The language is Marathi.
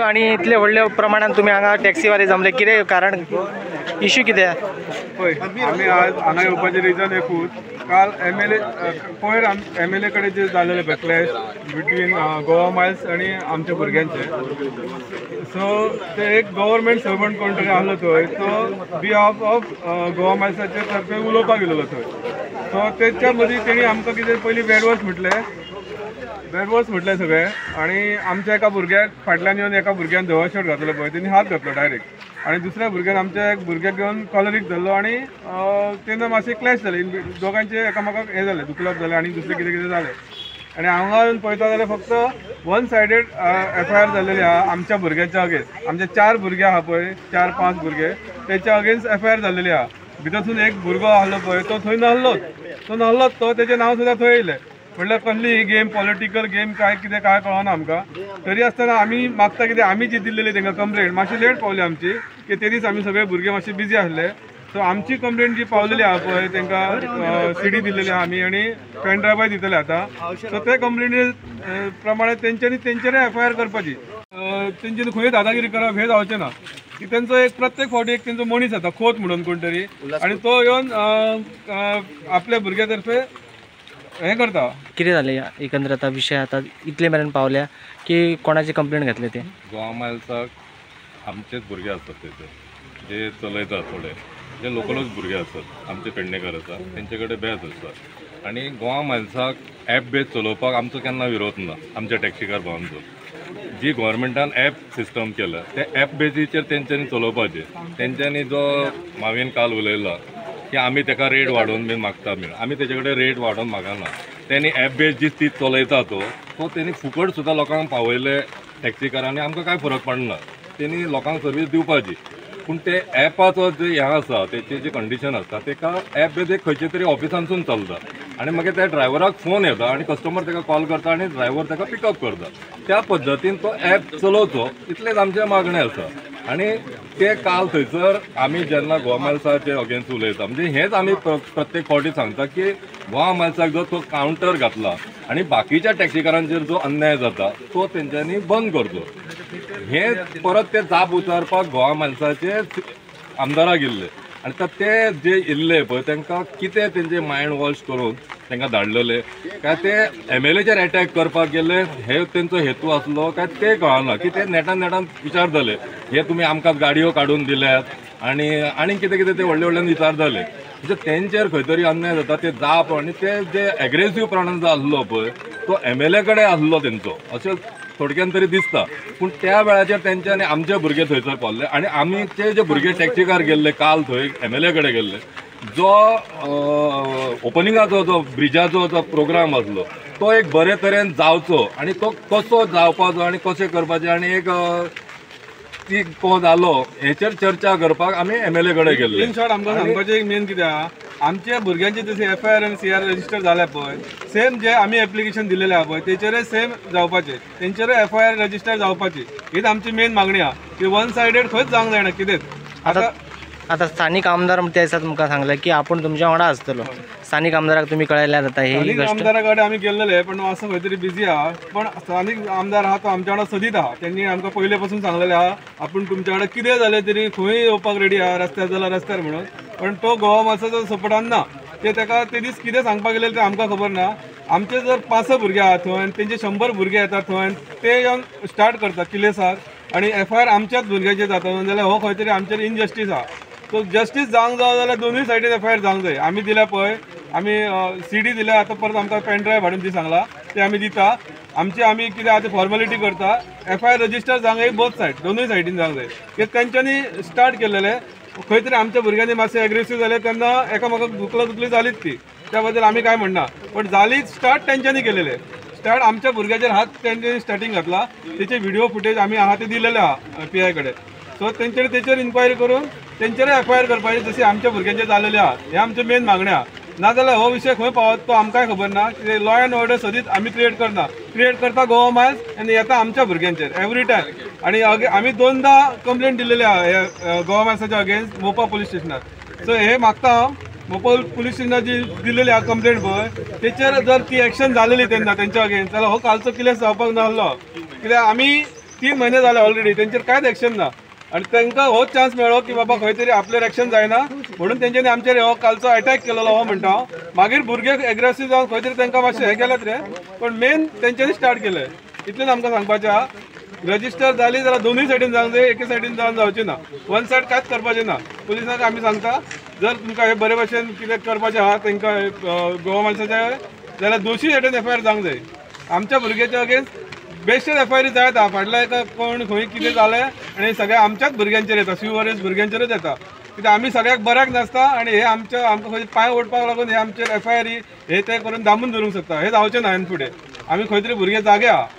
आणि इतले व्हडल्या प्रमाणात तुम्ही हांगा टॅक्सीवाले जमले, कितें कारण, इश्यू कितें? पळय आमी आज हांगा येवपाचें रिजन एकूच, काल पयर MLA कडेन जे जाल्लेले बॅकलॅश बिटवीन गोवा मायल्स आनी आमच्या भुरग्यांचे, सो ते एक गव्हर्मेंट सर्वंट कोण तरी आहलो थंय, तो बिहाफ ऑफ गोवा मायल्साचे तर्फे उलोवपाक गेलेलो थंय. सो तेच्या मदीं तेणी आमकां कितें पयलीं बॅड वर्ड्स म्हटले सगळे, आनी आमच्या एका भुरग्याक फाटल्यान येवन एका भुरग्यान धवळ शर्ट घातलो पळय, तेणी हात घातलो डायरेक्ट, आनी दुसऱ्या भुरग्यान आमच्या एक भुरग्याक घेवन कॉलरीक धरलो, आनी तेन्ना मातशें क्लॅश जालें, दोगांचे एकामेकाक हें जालें, दुखलप जालें आनी दुसरें कितें कितें जालें. आनी हांगा येवन पळयता जाल्यार फक्त वन सायडेड FIR जाल्लेली आहा आमच्या भुरग्यांच्या अगेन्स्ट. आमचे 4 भुरगे आहा पळय, 4-5 भुरगे, तेच्या अगेन्स्ट FIR जाल्लेली आहा. भितरसून एक भुरगो आहलो पळय, तो थंय नाहलोच, तो तेजें नांव सुद्दां थंय येयलें. म्हटल्यार कसली ही गेम, पॉलिटिकल गेम काय कितें काय कळना आमकां. तरी आसतना आमी मागता कितें, आमी जी दिल्लेली तांकां कंप्लेंट मातशी लेट पावली आमची, की ते दीस आमी सगळे भुरगे मातशे बिजी आसले. सो आमची कंप्लेंट जी पावलेली आहा पळय, तांकां CD दिल्लेली आहा आमी, आनी पेन ड्रायव्हय दितले आतां. सो ते कंप्लेंटी प्रमाणे तेंच्यांनी FIR करपाची, तेंच्यांनी खंय दादागिरी करप हें जावचें ना. की तेंचो एक प्रत्येक फावटी एक तेंचो मनीस येता, खोत म्हणून कोण तरी, आनी तो येवन आपल्या भुरग्या तर्फे हें करता. कितें जालें एकंदर आतां विशय आतां इतले मेरेन पावल्या की कोणाची कंप्लेंट घातले ते? गोवा मायल्साक आमचेच भुरगे आसतात थंयसर, जे चलयतात थोडे, जे लोकलूच भुरगे आसतात, आमचे पेडणेकार आसा, तेंचे कडेन बॅच आसता. आनी गोवा मायल्साक ॲप बेज चलोवपाक आमचो केन्ना विरोध ना, आमच्या टॅक्सीकार भावांचो. जी गव्हर्मेंटान ॲप सिस्टम केला, ते ॲप बेजीचेर तेंच्यांनी चलोवपाचें. तेंच्यांनी जो हांवें काल उलयला की आमी ताका रेट वाडोवन बीन मागता बीन, आमी तेजे कडेन रेट वाडोवन मागना. तेणी ॲप बेज जी ती चलयता तो तेणी फुकट सुद्दां लोकांक पावयले टॅक्सीकारांनी, आमकां कांय फरक पडना. तेणी लोकांक सर्वीस दिवपाची. पूण ते ॲपाचो जे हें आसा, तेची जी कंडिशन आसता, तेका ॲप बेज एक खंयचे तरी ऑफिसांसून चलता, आनी मागीर त्या ड्रायव्हराक फोन येता आनी कस्टमर ताका कॉल करता आनी ड्रायव्हर ताका पिकअप करता. त्या पद्दतीन तो ॲप चलोवचो, इतलेंच आमचें मागणें आसा. आनी ते काल थंयसर आमी जेन्ना गोवा मायल्साचे अगेन्स्ट उलयता, म्हणजे हेंच आमी प्रत्येक फावटी सांगता की गोवा मायल्साक जो तो कावंटर घातला आनी बाकीच्या टॅक्सीकारांचेर जो अन्याय जाता तो तेंच्यांनी बंद करचो. हे परत ते जाप उचारपाक गोवा मायल्साचे आमदाराक गेल्ले, आनी ते जे येल्ले पळय तांकां कितें तेंचे मायंड वॉश करून तांकां धाडलेले काय ते MLAचेर अटॅक करपाक गेले, हे तेंचो हेतू आसलो काय ते कळना. की ते नेटान विचारताले, हे तुमी आमकां गाडयो काडून दिल्यात आनी कितें कितें ते व्हडल्यान विचारताले. म्हणजे तेंचेर खंय तरी अन्याय जाता, ते जाप आनी ते जे एग्रेसिव्हपणान जो आसलो पळय तो MLA कडेन आसलो तेंचो, अशें थोडक्यान तरी दिसता. पूण त्या वेळाचेर तेंच्यांनी आमचे भुरगे थंयसर पावले, आनी आमीचे जे भुरगे टॅक्सीकार गेल्ले काल थंय MLA कडेन गेल्ले, जो ओपनिंगाचो जो ब्रिजाचो जो प्रोग्राम आसलो तो एक बरे तरेन जावचो, आनी तो कसो जावपाचो आनी कशें करपाचें, आनी एक ती तो जालो हेचेर चर्चा करपाक आमी MLA कडेन गेल्ले. इन शॉर्ट आमकां सांगपाचें एक मेन कितें आहा, आमच्या भुरग्यांचे जशें FIR आनी CR रजिस्टर जाल्या पळय, सेम जे आमी एप्लिकेशन दिलेलें आहा पळय तेचेरय सेम जावपाचें, तेंचेरय FIR रजिस्टर जावपाची, हीच आमची मेन मागणी आहा. की वन सायडेड खंयच जावंक जायना कितेंच. आता स्थानिक आमदार त्या दिसात तुमकां सांगले की आपण तुमच्या वांगडा आसतलो, स्थानिक आमदाराक तुम्ही कळयल्यार जाता ही स्थानिक आमदारा कडेन आमी गेल्लेले, पण असं खंय तरी बिजी आहा. पण स्थानिक आमदार आहा तो आमच्या वांगडा सदीत आहा. त्यांनी आमकां पयले पासून सांगलेले आहा आपूण तुमच्या वांगडा कितें जालें तरी खंय येवपाक रेडी आहा, रस्त्यार जाल्यार रस्त्यार म्हणून. पण तो गोवा मायल्साचो सपोर्टान ना. ते ताका ते दीस कितें सांगपाक गेले ते आमकां खबर ना. आमचे जर 5 भुरगे आहा थंय, तेंचे 100 भुरगे येतात थंय, ते येवन स्टार्ट करतात किल्लेसार, आनी FIR आमच्याच भुरग्याचेर जाता जाल्यार हो खंय तरी आमचेर इनजस्टीस आहा. सो जस्टीस जावंक जाय जाल्यार दोनूय सायडीन FIR जावंक जाय. आमी दिल्या पळय, आमी CD दिल्या, आतां परत आमकां पेन ड्रायव्ह हाडून दी सांगला, ते आमी दिता. आमी कितें आहा ते फॉर्मेलिटी करता. FIR रजिस्टर जावंक जाय बोथ सायड, दोनूय सायडीन जावंक जाय. कित्याक तेंच्यांनी स्टार्ट केल्लेले, खंय तरी आमच्या भुरग्यांनी मातशें एग्रेसीव जाले तेन्ना एकामेकाक दुखली जालीच ती, त्या बद्दल आमी काय म्हणना. पण जाली स्टार्ट तेंच्यांनी केलेले, स्टार्ट आमच्या भुरग्याचेर हात तेंच्यांनी स्टार्टींग घातला. तेचे व्हिडिओ फुटेज आमी आहा ते दिलेले आहा PI कडेन. सो तेचेर इन्क्वायरी करून तेंचेरय FIR करपाची जशी आमच्या भुरग्यांचेर जालेले आहा. हे आमचे मेन मागणे आहा. नाजाल्यार हो विशय खंय पावत तो आमकांय खबर ना. लॉ अँड ऑर्डर सदीच आमी क्रिएट करता गोवा मायल्स आनी येता आमच्या भुरग्यांचेर एवरी टायम. आनी आमी 2दा कंप्लेंट दिलेली आहा गोवा मायल्साच्या अगेन्स्ट मोपा पोलीस स्टेशनार. सो हे मागता पुलीस स्टेशनार जी दिलेली हा कंप्लेंट पळय तेचेर जर ती एक्शन जालेली तेन्ना तेंच्या अगेन्स्ट जाल्यार हो कालचो कितें जावपाक नासलो कित्याक आमी 3 म्हयने जाले ऑलरेडी तेंचेर कांयच एक्शन ना आणि तांकां होच चान्स मेळ्ळो की बाबा खंय तरी आपलेर एक्शन जायना म्हणून तेंच्यांनी आमचेर हो कालचो अटॅक केलेलो हो म्हणटा मागीर भुरगे एग्रेसीव जावन खंय तरी तांकां मातशें हें केलें रे पण मेन तेंच्यांनी स्टार्ट केलें इतलेंच आमकां सांगपाचें आहा रजिस्टर जाली जाल्यार दोनूय सायडीन जावंक जाय एके सायडीन जावन जावचें ना वन सायड कांयच करपाचें ना पुलिसांक आमी सांगता जर तुमकां हे बरे भशेन कितें करपाचें आहा तांकां गोवा माणसाचें जाल्यार दोशी सायडीन एफआयआर जावंक जाय आमच्या भुरग्याच्या अगेन्स्ट बेश्टेच एफआयआर जायत आहा फाटल्या एका कोण खंय कितें जालें आनी सगळ्या आमच्याच भुरग्यांचेर येता सिवरेज भुरग्यांचेरच येता कित्याक आमी सगळ्याक बऱ्याक नासता आनी हे आमकां खंय पांय ओडपाक लागून हे आमचेर एफआयआर हे ते करून दामून दवरूंक शकता हे जावचें ना हांवें फुडें आमी खंय तरी भुरगे जागे आहा